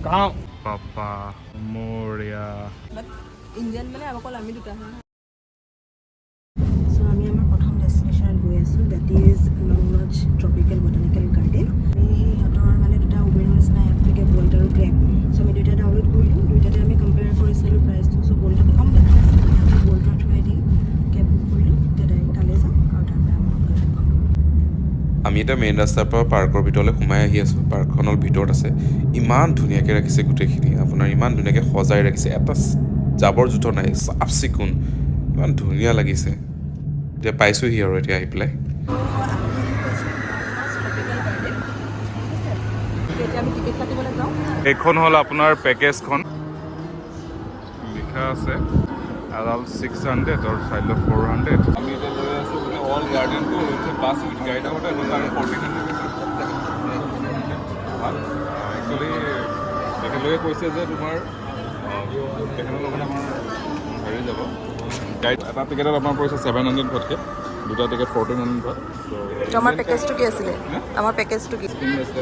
कहाँ पापा मोरिया इंडियन मैंने अब कल आमी दुटा है सो आमी आमार प्रथम डेस्टिनेशन गई आছো दैट इज लंगलज ट्रपिकल बटनिकल गार्डन আমি হতৰ মানে দুটা উবেৰ নিচিনা এপ থেকে বোল্ট আৰু গ্ৰেব সো আমি দুইটা ডাউনলোড কৰিলো দুইটাতে আমি কম্পেয়াৰ কৰিছিলো প্ৰাইচটো সো বোল্টত কম দেখা আছিল আমি বোল্টৰ থ্ৰুৱে দি কেব বুক কৰিলো তেতিয়া তালে যাম আৰু তাৰ পৰা আমি এটা মেইন ৰাস্তাৰ পৰা পাৰ্কৰ ভিতৰলৈ সোমাই আহি আছোঁ পাৰ্কখনৰ ভিতৰত আছে ইমান ধুনীয়াকৈ ৰাখিছে গোটেইখিনি আপোনাৰ ইমান ধুনীয়াকৈ সজাই ৰাখিছে এটা জাবৰ জোঁথৰ নাই চাফ চিকুণ ইমান ধুনীয়া লাগিছে এতিয়া পাইছোঁহি আৰু এতিয়া আহি পেলাই এইখন হ'ল আপোনাৰ পেকেজখন লিখা আছে এডাল্ট 600 আৰু চাইল্ড 400 আমি এতিয়া লৈ আছোঁ মানে অল গাৰ্ডেনটো হৈছে বাছ উইথ গাইড আগতে তাৰ 1400 একচুৱেলি তেখেতলোকে কৈছে যে তোমাৰ তেখেতৰ লগত আমাৰ হেৰি যাব গাইড এটা টিকেটত আপোনাৰ পৰিছে 700 ভটকে দুটা টিকেট 1400 ভট আমাৰ পেকেজটো কি আছিলে আমাৰ পেকেজটো কি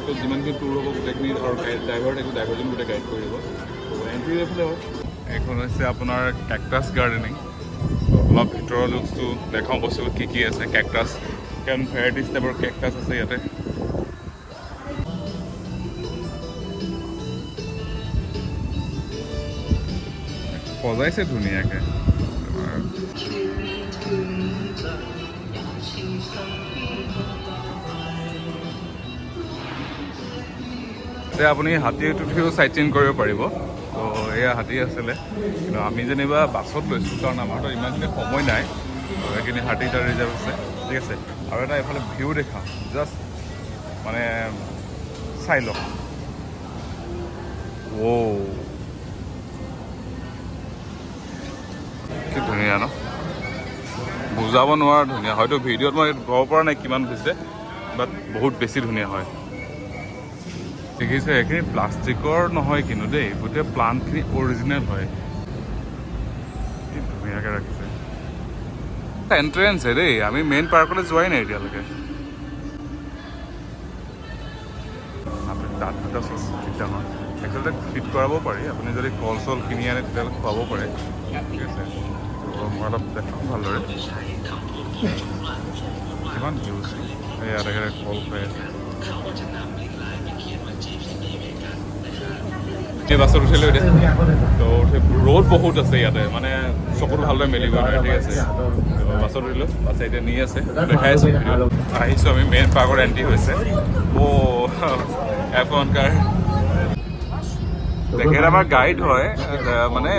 তো যিমানখিনি টুৰ হ'ব গোটেইখিনি আৰু ড্ৰাইভাৰজন গোটেই গাইড কৰিব এণ্ট্ৰি এইফালে হয় এইখন হৈছে আপোনাৰ কেকটাছ গাৰ্ডেনিং অলপ ভিতৰৰ লুকছটো দেখাওঁ বস্তু কি আছে কেকটাছ কিমান ভেৰাইটিজ টাইপৰ কেকটাছ আছে ইয়াতে সজাইছে ধুনীয়াকৈ এতিয়া আপুনি হাতীত উঠিও চাইট চিন কৰিব পাৰিব তো এয়া হাতী আছিলে কিন্তু আমি যেনিবা বাছত লৈছোঁ কাৰণ আমাৰতো ইমানখিনি সময় নাই সেইখিনি হাতী এটা ৰিজাৰ্ভ আছে ঠিক আছে আৰু এটা এইফালে ভিউ দেখাওঁ জাষ্ট মানে চাই লওক কি ধুনীয়া ন বুজাব নোৱাৰা ধুনীয়া হয়তো ভিডিঅ'ত মই ক'ব পৰা নাই কিমান হৈছে বাট বহুত বেছি ধুনীয়া হয় দেখিছে এইখিনি প্লাষ্টিকৰ নহয় কিন্তু দেই গোটেই প্লাণ্টখিনি অৰিজিনেল হয় কি ধুনীয়াকৈ ৰাখিছে এণ্ট্ৰেঞ্চহে দেই আমি মেইন পাৰ্কলৈ যোৱাই নাই এতিয়ালৈকে তাত দুটা ডাঙৰ একচুৱেলি তাক ফিট কৰাব পাৰি আপুনি যদি কল চল কিনি আনে তেতিয়াহ'লে খুৱাব পাৰে ঠিক আছে মই অলপ দেখাম ভালদৰে কিমান ভিউজ ইয়াতে কল খাই আছে বাছত উঠিলোঁ এতিয়া তো ৰ'দ বহুত আছে ইয়াতে মানে চকুটো ভালদৰে মেলিব নোৱাৰে ঠিক আছে বাছত উঠিলোঁ বাছে এতিয়া নি আছে দেখাই আছোঁ আহিছোঁ আমি মেইন পাৰ্কৰ এণ্ট্ৰি হৈছে F1 কাৰ তেখেত আমাৰ গাইড হয় মানে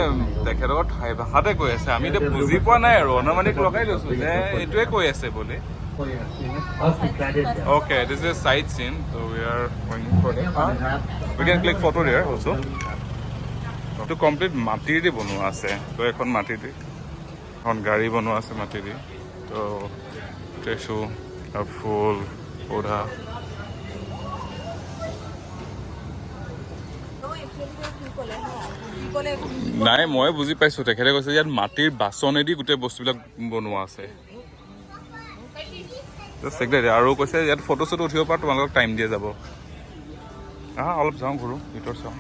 তেখেতৰ ঠাই ভাষাতে কৈ আছে আমি এতিয়া বুজি পোৱা নাই আৰু অনুমানিক লগাই লৈছোঁ যে এইটোৱে কৈ আছে বুলি Okay, this is a sight scene, so we are going for it. We can click photo there also. To complete মাটিৰ দি বনোৱা আছে তো এখন মাটিৰ দি এখন গাড়ী বনোৱা আছে মাটিৰ দি তো ট্ৰেচু আৰু ফুল পৌধা নাই মই বুজি পাইছোঁ তেখেতে কৈছে ইয়াত মাটিৰ বাচনেদি গোটেই বস্তুবিলাক বনোৱা আছে আৰু কৈছে ইয়াত ফটো চটো উঠিব পৰা তোমালোকক টাইম দিয়া যাব অলপ যাওঁ ঘূৰো ভিতৰত চাওঁ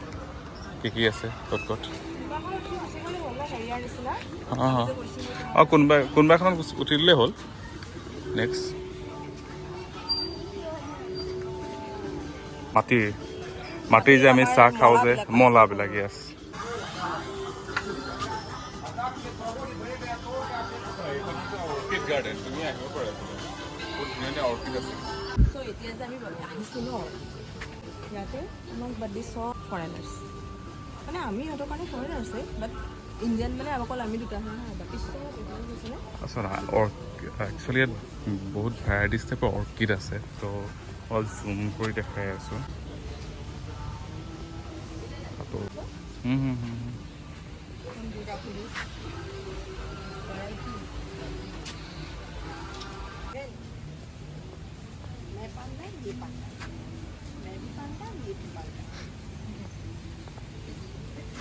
কি আছে ক'ত কোনোবা এখনত উঠি দিলেই হ'ল নেক্সট মাটিৰ যে আমি চাহ খাওঁ যে মলাবিলাক ইয়াছ গাৰ্ডেন তুমি আহিব পাৰা অৰ্কিড আছে এতিয়া যে আমি আহিছোঁ ন ইয়াতে আমাক বাদদি চব ফৰেনাৰ্ছ মানে আমি সিহঁতৰ কাৰণে ফৰেনাৰ্ছে বাট ইণ্ডিয়ান মানে অকল আমি দুটা হয় বাকী চব একচুৱেলি ইয়াত বহুত ভেৰাইটিজ টাইপৰ অৰ্কিড আছে তো অলপ জুম কৰি দেখাই আছোঁ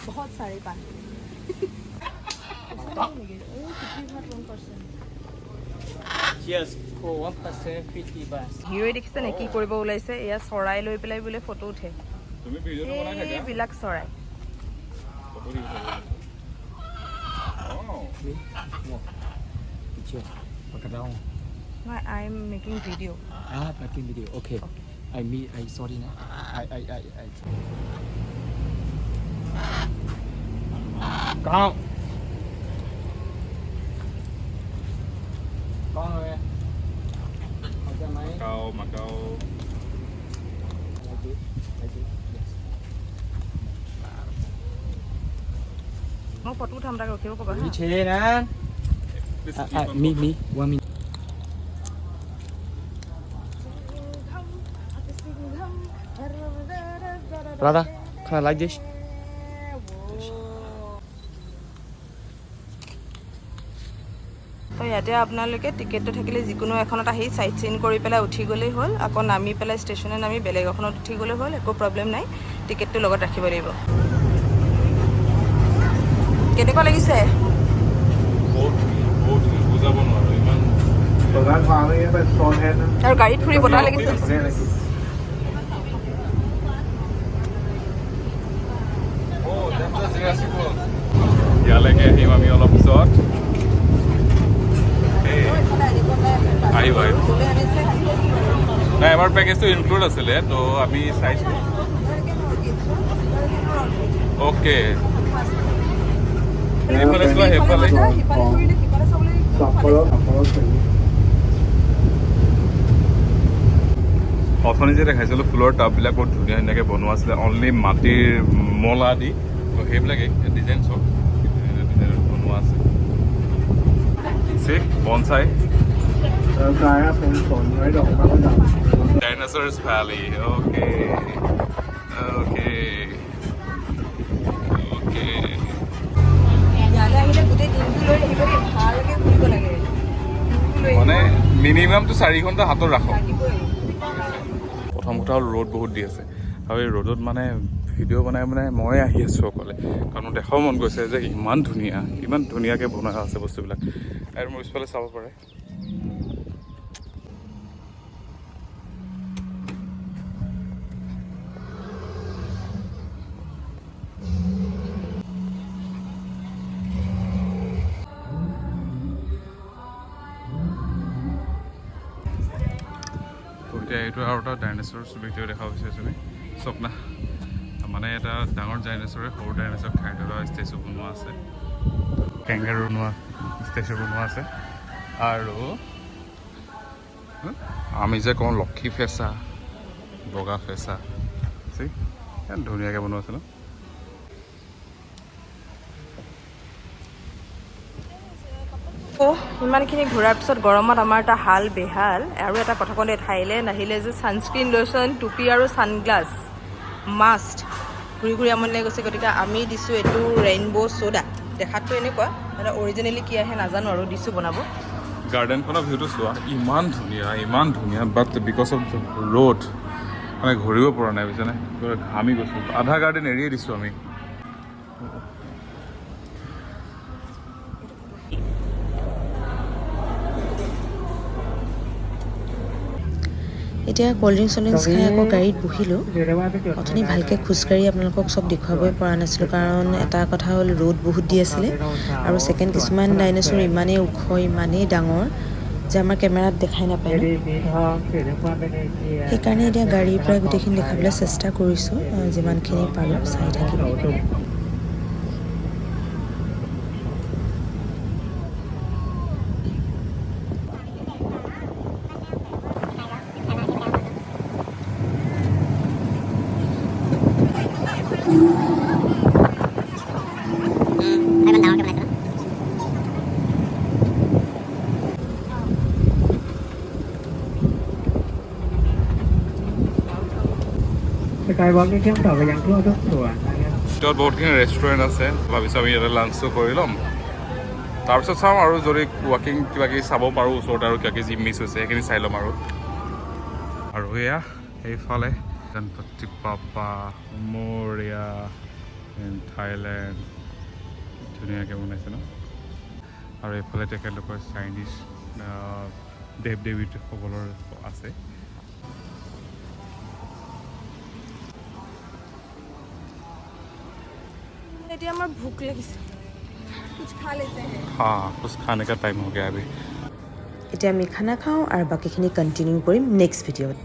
बहुत सारे पानी হিৰোই দেখিছে নে কি কৰিব ওলাইছে এয়া চৰাই লৈ পেলাই বোলে ফটো উঠে তুমি ভিডিঅ'টো বনাই থাকা এইবিলাক চৰাই ফটো দি থাকা Picture. Background. নহয় I am making video' Making video. Okay. I sorry na. I. Con. Con rồi. Không cho máy. Macau, Macau. Like this. Yes. মই ফটো উঠাম তাক ৰখিব ক'বা Đi chơi nè. Me. 1 minute. Brother, can I like this? তো ইয়াতে আপোনালোকে টিকেটটো থাকিলে যিকোনো এখনত আহি চাইট চিন কৰি পেলাই উঠি গ'লেই হ'ল আকৌ নামি পেলাই ষ্টেচনে নামি বেলেগ এখনত উঠি গ'লেই হ'ল একো প্ৰব্লেম নাই টিকেটটো লগত ৰাখিব লাগিব কেনেকুৱা লাগিছে বহুত বুজাব নোৱাৰো ইমান আৰু গাড়ীত ফুৰি বতাহ লাগিছে ইয়ালৈকে আহিম আমি অলপ পিছত আহিব নাই আমাৰ পেকেজটো ইনক্লুড আছিলে তো আমি চাইছোঁ অ'কে এইফালে চোৱা সেইফালে অথনি যে দেখাইছিলোঁ ফুলৰ টাববিলাক বহুত ধুনীয়া ধুনীয়াকৈ বনোৱা আছিলে অনলি মাটিৰ মলা দি তো সেইবিলাকে ডিজাইন চব ডিজাইনত বনোৱা আছে বনচাই Dinosaurs Valley. Okay. ইয়ালৈ আহিলে গোটেই দিনটো লৈ আহিব দেই ভালকৈ ঘূৰিব লাগে মানে মিনিমামটো 4 ঘণ্টা হাতত ৰাখক লাগিবই প্ৰথম কথা হ'ল ৰ'দ বহুত দি আছে আৰু এই ৰ'দত মানে ভিডিঅ' বনাই মই আহি আছোঁ অকলে কাৰণ মোৰ দেখাও মন গৈছে যে ইমান ধুনীয়াকৈ বনোৱা আছে বস্তুবিলাক আৰু মোৰ পিছফালে চাব পাৰে এতিয়া এইটো আৰু এটা ডাইন'ছৰ ভিডিঅ' দেখা বিচাৰিছোঁ আমি স্বপ্না মানে এটা ডাঙৰ ডাইন'ছৰে সৰু ডাইন'ছৰ খাই থকা ষ্টেচু বনোৱা আছে কেংগাৰু বনোৱা ষ্টেচু বনোৱা আছে আৰু আমি যে কওঁ লক্ষী ফেঁচা বগা ফেঁচা ধুনীয়াকৈ বনোৱা আছে ন ইমানখিনি ঘূৰাৰ পিছত গৰমত আমাৰ এটা হাল বেহাল আৰু এটা কথা কওঁ দেই থাইলেণ্ড আহিলে যে ছানস্ক্ৰীন লোশ্যন টুপি আৰু ছানগ্লাছ মাষ্ট ঘূৰি ঘূৰি আমনি লাগি গৈছে গতিকে আমি দিছোঁ এইটো ৰেইনব' ছ'ডা দেখাতটো এনেকুৱা মানে অৰিজিনেলি কি আহে নাজানো আৰু দিছোঁ বনাব গাৰ্ডেনখনৰ ভিউটো চোৱা ইমান ধুনীয়া বাট বিকজ অফ ৰ'দ মানে ঘূৰিব পৰা নাই বুজিছেনে ঘামি গৈছোঁ আধা গাৰ্ডেন এৰিয়ে দিছোঁ আমি এতিয়া ক'ল্ড ড্ৰিংকছ খাই আকৌ গাড়ীত বহিলোঁ অথনি ভালকৈ খোজকাঢ়ি আপোনালোকক চব দেখুৱাবই পৰা নাছিলোঁ কাৰণ এটা কথা হ'ল ৰ'দ বহুত দি আছিলে আৰু ছেকেণ্ড কিছুমান ডাইন'ছৰ ইমানেই ওখ ইমানেই ডাঙৰ যে আমাৰ কেমেৰাত দেখাই নাপায় ন সেইকাৰণে এতিয়া গাড়ীৰ পৰা গোটেইখিনি দেখাবলৈ চেষ্টা কৰিছোঁ যিমানখিনি পাৰোঁ চাই থাকিব Skywalk cái tàu về dạng thua thức thua ভিতৰত বহুতখিনি ৰেষ্টুৰেণ্ট আছে ভাবিছোঁ আমি ইয়াতে লাঞ্চো কৰি ল'ম তাৰপিছত চাওঁ আৰু যদি ৱাকিং কিবা কিবি চাব পাৰোঁ ওচৰতে আৰু কিবা কিবি যি মিছ হৈছে সেইখিনি চাই ল'ম আৰু এয়া সেইফালে গণপতি বাপ্পা মৰিয়া ইন থাইলেণ্ড ধুনীয়াকৈ বনাইছে ন আৰু এইফালে তেখেতলোকৰ চাইনিজ দেৱ দেৱীসকলৰ আছে এতিয়া আমাৰ ভোক লাগিছে कुछ खा लेते हैं हाँ कुछ खाने का टाइम हो गया अभी এতিয়া আমি খানা খাওঁ আৰু বাকীখিনি কণ্টিনিউ কৰিম নেক্সট ভিডিঅ'ত